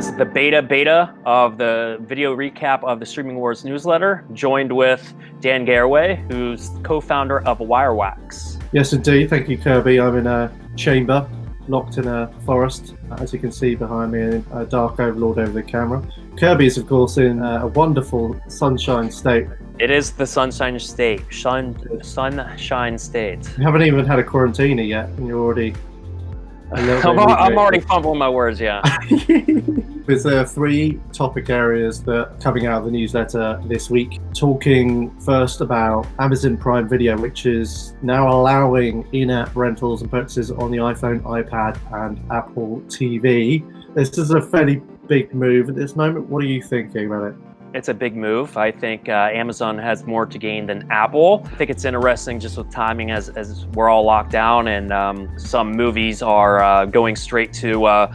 This is the beta of the video recap of the Streaming Wars newsletter, joined with Dan Garraway, who's co-founder of Wirewax. Yes, indeed. Thank you, Kirby. I'm in a chamber, locked in a forest, as you can see behind me, a dark overlord over the camera. Kirby is, of course, in a wonderful sunshine state. It is the sunshine state. Sunshine state. You haven't even had a quarantine yet, and you're already I'm already fumbling my words, yeah. There are three topic areas that are coming out of the newsletter this week. Talking first about Amazon Prime Video, which is now allowing in-app rentals and purchases on the iPhone, iPad, and Apple TV. This is a fairly big move at this moment. What are you thinking about it? It's a big move. I think Amazon has more to gain than Apple. I think it's interesting just with timing as we're all locked down and some movies are going straight to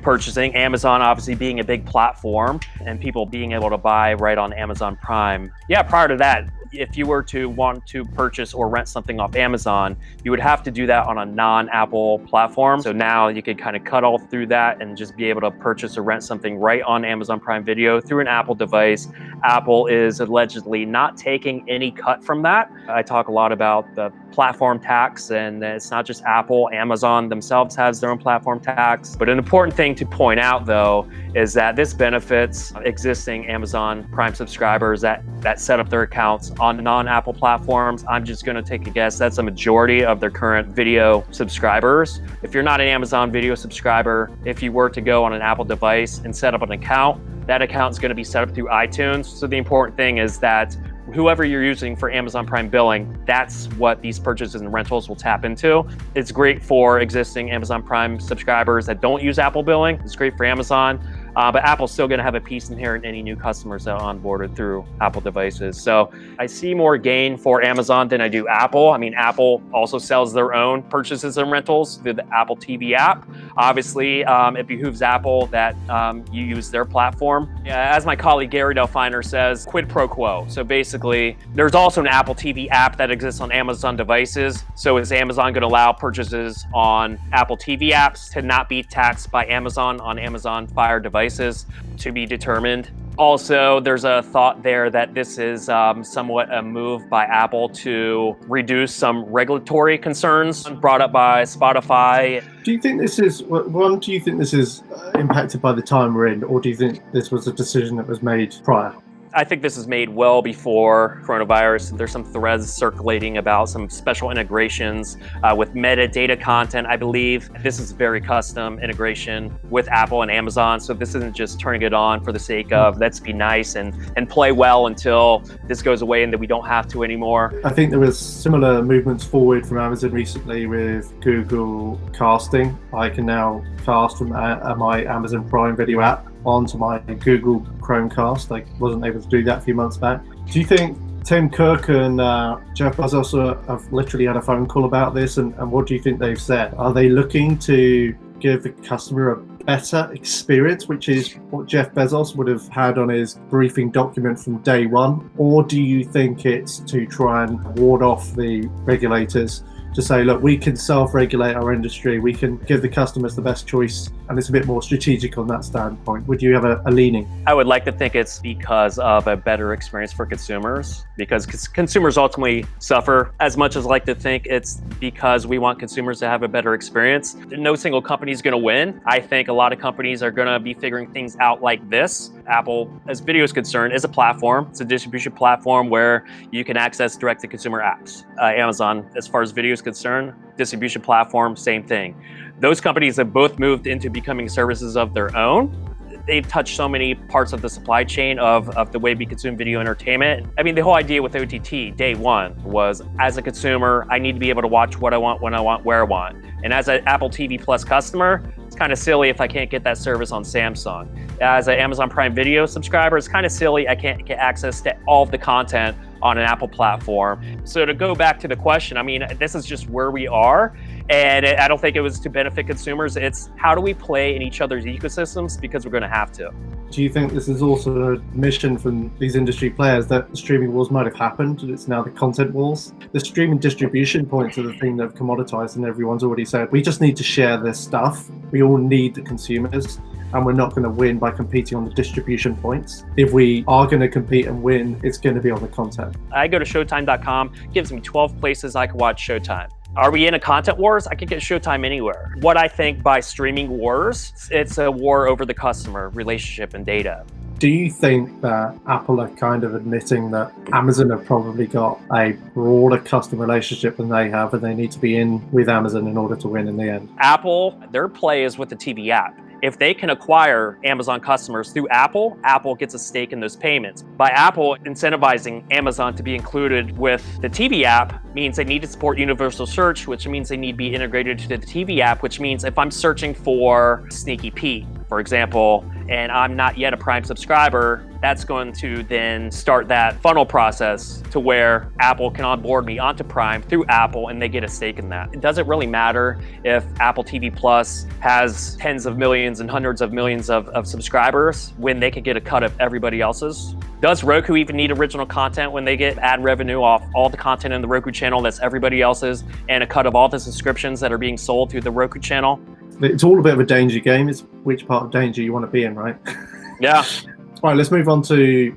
purchasing. Amazon obviously being a big platform and people being able to buy right on Amazon Prime. Yeah, prior to that, if you were to want to purchase or rent something off Amazon, you would have to do that on a non-Apple platform. So now you could kind of cut all through that and just be able to purchase or rent something right on Amazon Prime Video through an Apple device. Apple is allegedly not taking any cut from that. I talk a lot about the platform tax, and it's not just Apple. Amazon themselves has their own platform tax. But an important thing to point out, though, is that this benefits existing Amazon Prime subscribers that set up their accounts on non-Apple platforms. I'm just going to take a guess. That's a majority of their current video subscribers. If you're not an Amazon Video subscriber, if you were to go on an Apple device and set up an account, that account is going to be set up through iTunes. So the important thing is that whoever you're using for Amazon Prime billing, that's what these purchases and rentals will tap into. It's great for existing Amazon Prime subscribers that don't use Apple billing. It's great for Amazon, but Apple's still gonna have a piece in here in any new customers that are onboarded through Apple devices. So I see more gain for Amazon than I do Apple. I mean, Apple also sells their own purchases and rentals through the Apple TV app. Obviously, it behooves Apple that you use their platform. As my colleague Gary Delfiner says, quid pro quo. So basically, there's also an Apple TV app that exists on Amazon devices. So is Amazon going to allow purchases on Apple TV apps to not be taxed by Amazon on Amazon Fire devices? To be determined. Also, there's a thought there that this is somewhat a move by Apple to reduce some regulatory concerns brought up by Spotify. Do you think this is, do you think this is impacted by the time we're in, or do you think this was a decision that was made prior? I think this is made well before coronavirus. There's some threads circulating about some special integrations with metadata content. I believe this is very custom integration with Apple and Amazon. So this isn't just turning it on for the sake of let's be nice and play well until this goes away and that we don't have to anymore. I think there was similar movements forward from Amazon recently with Google casting. I can now cast from my Amazon Prime Video app onto my Google Chromecast. I wasn't able to do that a few months back. Do you think Tim Cook and Jeff Bezos have literally had a phone call about this, and what do you think they've said? Are they looking to give the customer a better experience, which is what Jeff Bezos would have had on his briefing document from day one? Or do you think it's to try and ward off the regulators to say, look, we can self-regulate our industry, we can give the customers the best choice, and it's a bit more strategic on that standpoint? Would you have a leaning? I would like to think it's because of a better experience for consumers, because consumers ultimately suffer. As much as I like to think it's because we want consumers to have a better experience. No single company is going to win. I think a lot of companies are going to be figuring things out like this. Apple, as video is concerned, is a platform. It's a distribution platform where you can access direct-to-consumer apps. Amazon, as far as video is concerned, distribution platform, same thing. Those companies have both moved into becoming services of their own. They've touched so many parts of the supply chain of the way we consume video entertainment. I mean, the whole idea with OTT, day one, was as a consumer, I need to be able to watch what I want, when I want, where I want. And as an Apple TV Plus customer, it's kind of silly if I can't get that service on Samsung. As an Amazon Prime Video subscriber, it's kind of silly I can't get access to all of the content on an Apple platform. So to go back to the question, I mean, this is just where we are. And I don't think it was to benefit consumers. It's how do we play in each other's ecosystems, because we're going to have to. Do you think this is also a mission from these industry players that the streaming wars might have happened, and it's now the content wars? The streaming distribution points are the thing that have commoditized, and everyone's already said, we just need to share this stuff. We all need the consumers. and we're not going to win by competing on the distribution points. If we are going to compete and win, it's going to be on the content. I go to Showtime.com, gives me 12 places I can watch Showtime. Are we in a content wars? I could get Showtime anywhere. What I think by streaming wars, it's a war over the customer relationship and data. Do you think that Apple are kind of admitting that Amazon have probably got a broader customer relationship than they have, and they need to be in with Amazon in order to win in the end? Apple, their play is with the TV app. If they can acquire Amazon customers through Apple, Apple gets a stake in those payments. By Apple incentivizing Amazon to be included with the TV app means they need to support universal search, which means they need to be integrated to the TV app, which means if I'm searching for Sneaky Pete, for example, and I'm not yet a Prime subscriber, that's going to then start that funnel process to where Apple can onboard me onto Prime through Apple and they get a stake in that. It doesn't really matter if Apple TV Plus has tens of millions and hundreds of millions of subscribers when they could get a cut of everybody else's. Does Roku even need original content when they get ad revenue off all the content in the Roku channel that's everybody else's and a cut of all the subscriptions that are being sold through the Roku channel? It's all a bit of a danger game. It's which part of danger you want to be in, right? Yeah. Right, let's move on to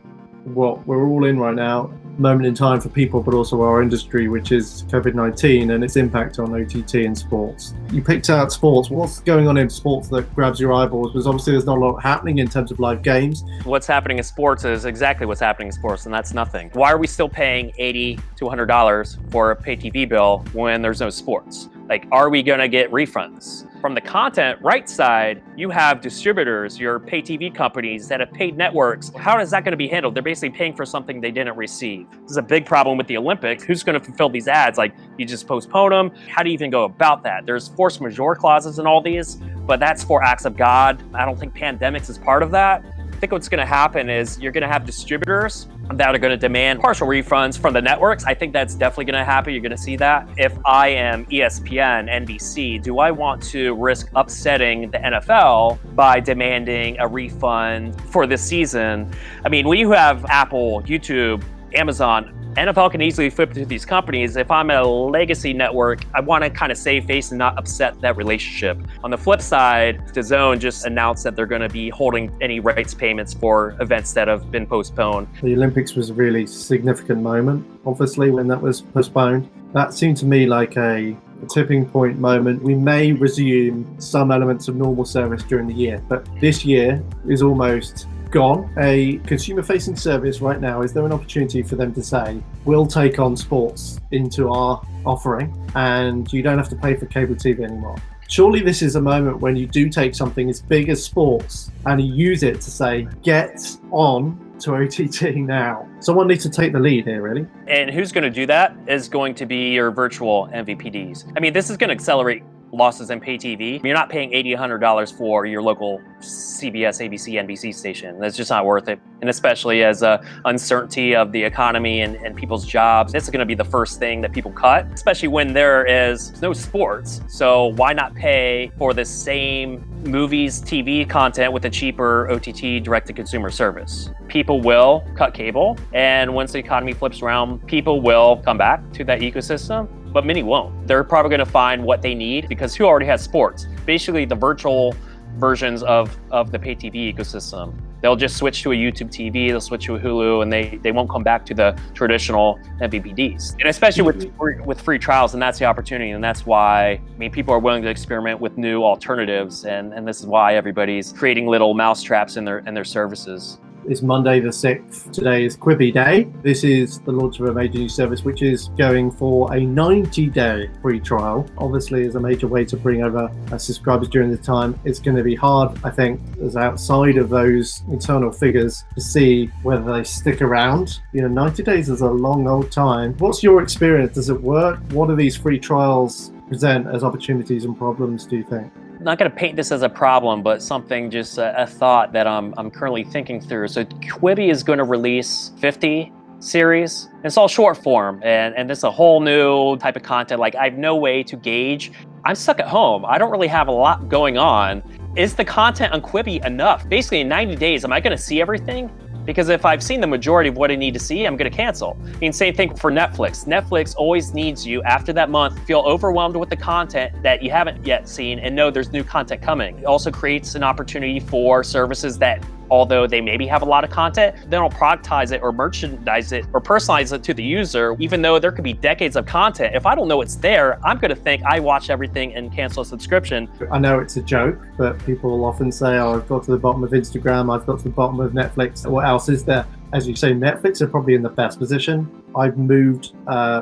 what we're all in right now, moment in time for people, but also our industry, which is COVID-19 and its impact on OTT and sports. You picked out sports. What's going on in sports that grabs your eyeballs? Because obviously there's not a lot happening in terms of live games. What's happening in sports is exactly what's happening in sports, and that's nothing. Why are we still paying $80 to $100 for a pay TV bill when there's no sports? Like, are we gonna get refunds? From the content right side, you have distributors, your pay TV companies that have paid networks. How is that going to be handled? They're basically paying for something they didn't receive. This is a big problem with the Olympics. Who's going to fulfill these ads? Like, you just postpone them. How do you even go about that? There's force majeure clauses in all these, but that's for acts of God. I don't think pandemics is part of that. I think what's going to happen is you're going to have distributors that are going to demand partial refunds from the networks. I think that's definitely going to happen. You're going to see that. If I am ESPN, NBC, do I want to risk upsetting the NFL by demanding a refund for this season? I mean, when you have Apple, YouTube, Amazon, NFL can easily flip to these companies. If I'm a legacy network, I want to kind of save face and not upset that relationship. On the flip side, DAZN just announced that they're going to be holding any rights payments for events that have been postponed. The Olympics was a really significant moment, obviously, when that was postponed. That seemed to me like a tipping point moment. We may resume some elements of normal service during the year, but this year is almost gone. A consumer-facing service right now, is there an opportunity for them to say, we'll take on sports into our offering and you don't have to pay for cable TV anymore? Surely this is a moment when you do take something as big as sports and you use it to say, get on to OTT now. Someone needs to take the lead here, really. And who's going to do that is going to be your virtual MVPDs. I mean, this is going to accelerate losses in pay TV. You're not paying $80, $100 for your local CBS, ABC, NBC station. That's just not worth it. And especially as uncertainty of the economy and people's jobs, this is going to be the first thing that people cut, especially when there is no sports. So why not pay for the same movies, TV content with a cheaper OTT direct-to-consumer service? People will cut cable, and once the economy flips around, people will come back to that ecosystem. But many won't. They're probably going to find what they need because who already has sports? Basically, the virtual versions of the pay TV ecosystem. They'll just switch to a YouTube TV, they'll switch to a Hulu, and they won't come back to the traditional MVPDs. And especially with free trials, and that's the opportunity, and that's why, I mean, people are willing to experiment with new alternatives, and this is why everybody's creating little mousetraps in their services. It's Monday the 6th. Today is kwibi Day. This is the launch of a major new service which is going for a 90-day free trial. Obviously, is a major way to bring over subscribers during the time. It's going to be hard, I think, as outside of those internal figures to see whether they stick around. 90 days is a long old time. What's your experience? Does it work? What do these free trials present as opportunities and problems, do you think? I'm not going to paint this as a problem, but something, just a thought that I'm currently thinking through. So Quibi is going to release 50 series. It's all short form, and it's a whole new type of content. Like, I have no way to gauge. I'm stuck at home. I don't really have a lot going on. Is the content on Quibi enough? Basically, in 90 days, am I going to see everything? Because if I've seen the majority of what I need to see, I'm going to cancel. I mean, same thing for Netflix. Netflix always needs you after that month feel overwhelmed with the content that you haven't yet seen and know there's new content coming. It also creates an opportunity for services that, although they maybe have a lot of content, they don't productize it or merchandise it or personalize it to the user, even though there could be decades of content. If I don't know it's there, I'm going to think I watch everything and cancel a subscription. I know it's a joke, but people will often say, oh, I've got to the bottom of Instagram, I've got to the bottom of Netflix. What else is there? As you say, Netflix are probably in the best position. I've moved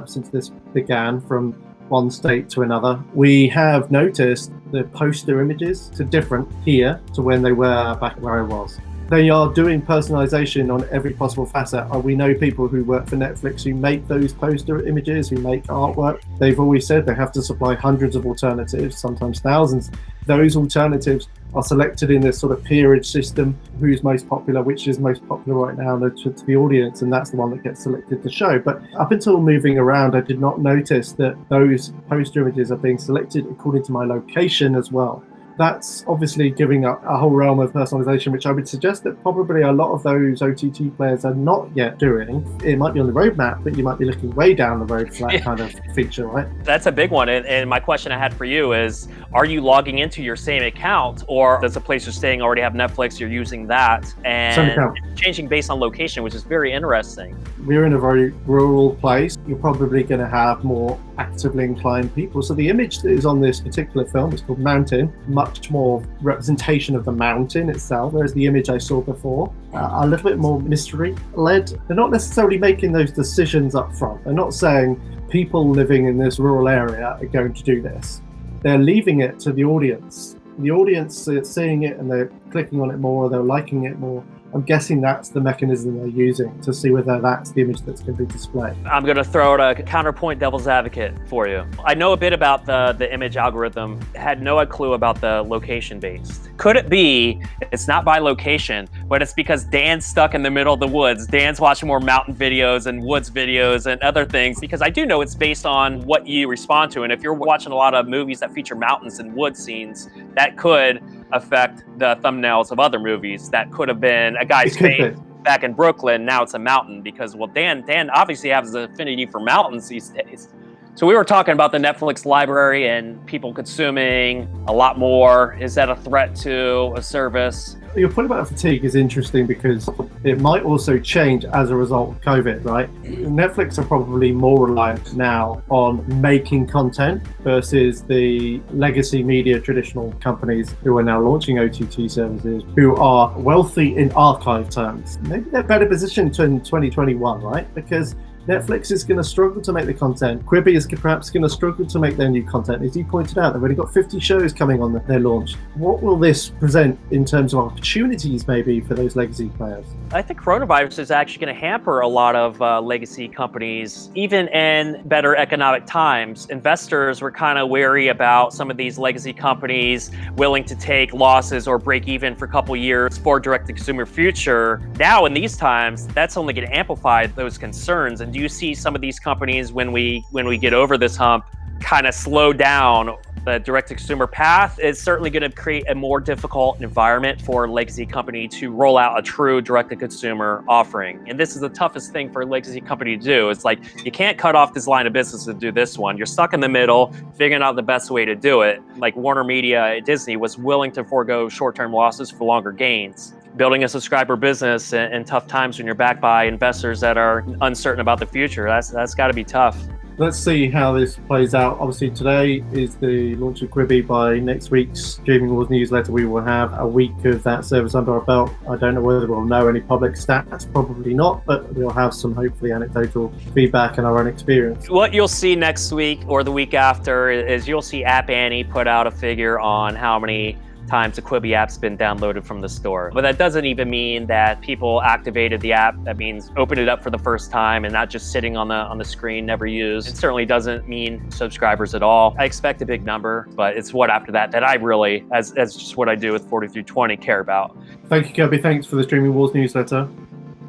since this began from one state to another. We have noticed the poster images are different here to when they were back where I was. They are doing personalization on every possible facet. We know people who work for Netflix who make those poster images, who make artwork. They've always said they have to supply hundreds of alternatives, sometimes thousands. Those alternatives are selected in this sort of peerage system, who's most popular, which is most popular right now to the audience, and that's the one that gets selected to show. But up until moving around, I did not notice that those poster images are being selected according to my location as well. That's obviously giving up a whole realm of personalization, which I would suggest that probably a lot of those OTT players are not yet doing. It might be on the roadmap, but you might be looking way down the road for that kind of feature, right? That's a big one. And my question I had for you is, are you logging into your same account, or does the place you're staying already have Netflix, you're using that? And it's changing based on location, which is very interesting. We're in a very rural place. You're probably going to have more actively inclined people. So the image that is on this particular film is called Mountain, much more representation of the mountain itself, whereas the image I saw before, a little bit more mystery led. They're not necessarily making those decisions up front. They're not saying people living in this rural area are going to do this. They're leaving it to the audience. The audience is seeing it and they're clicking on it more, they're liking it more. I'm guessing that's the mechanism they're using to see whether that's the image that's going to be displayed. I'm going to throw out a counterpoint devil's advocate for you. I know a bit about the image algorithm, had no clue about the location based. Could it be it's not by location, but it's because Dan's stuck in the middle of the woods. Dan's watching more mountain videos and woods videos and other things, because I do know it's based on what you respond to. And if you're watching a lot of movies that feature mountains and wood scenes, that could affect the thumbnails of other movies. That could have been a guy's face back in Brooklyn. Now it's a mountain because, well, Dan obviously has an affinity for mountains these days. So we were talking about the Netflix library and people consuming a lot more. Is that a threat to a service? Your point about fatigue is interesting because it might also change as a result of COVID, right? Netflix are probably more reliant now on making content versus the legacy media traditional companies who are now launching OTT services, who are wealthy in archive terms. Maybe they're better positioned in 2021, right? Because Netflix is going to struggle to make the content. Quibi is perhaps going to struggle to make their new content. As you pointed out, they've already got 50 shows coming on their launch. What will this present in terms of opportunities maybe for those legacy players? I think coronavirus is actually going to hamper a lot of legacy companies. Even in better economic times, investors were kind of wary about some of these legacy companies willing to take losses or break even for a couple years for direct-to-consumer future. Now in these times, that's only going to amplify those concerns. And do you see some of these companies, when we get over this hump, kind of slow down the direct-to-consumer path? Is certainly going to create a more difficult environment for a legacy company to roll out a true direct-to-consumer offering. And this is the toughest thing for a legacy company to do. It's like, you can't cut off this line of business to do this one. You're stuck in the middle, figuring out the best way to do it. Like Warner Media, Disney was willing to forego short-term losses for longer gains. Building a subscriber business in tough times when you're backed by investors that are uncertain about the future, that's got to be tough. Let's see how this plays out. Obviously, today is the launch of Quibi. By next week's Streaming Wars newsletter, we will have a week of that service under our belt. I don't know whether we'll know any public stats, probably not, but we'll have some hopefully anecdotal feedback and our own experience. What you'll see next week or the week after is you'll see App Annie put out a figure on how many times the Quibi app's been downloaded from the store. But that doesn't even mean that people activated the app. That means opened it up for the first time and not just sitting on the screen, never used. It certainly doesn't mean subscribers at all. I expect a big number, but it's what after that I really, as just what I do with 4320, care about. Thank you, Kirby. Thanks for the Streaming Wars newsletter.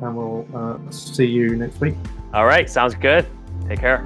And we'll see you next week. All right, sounds good. Take care.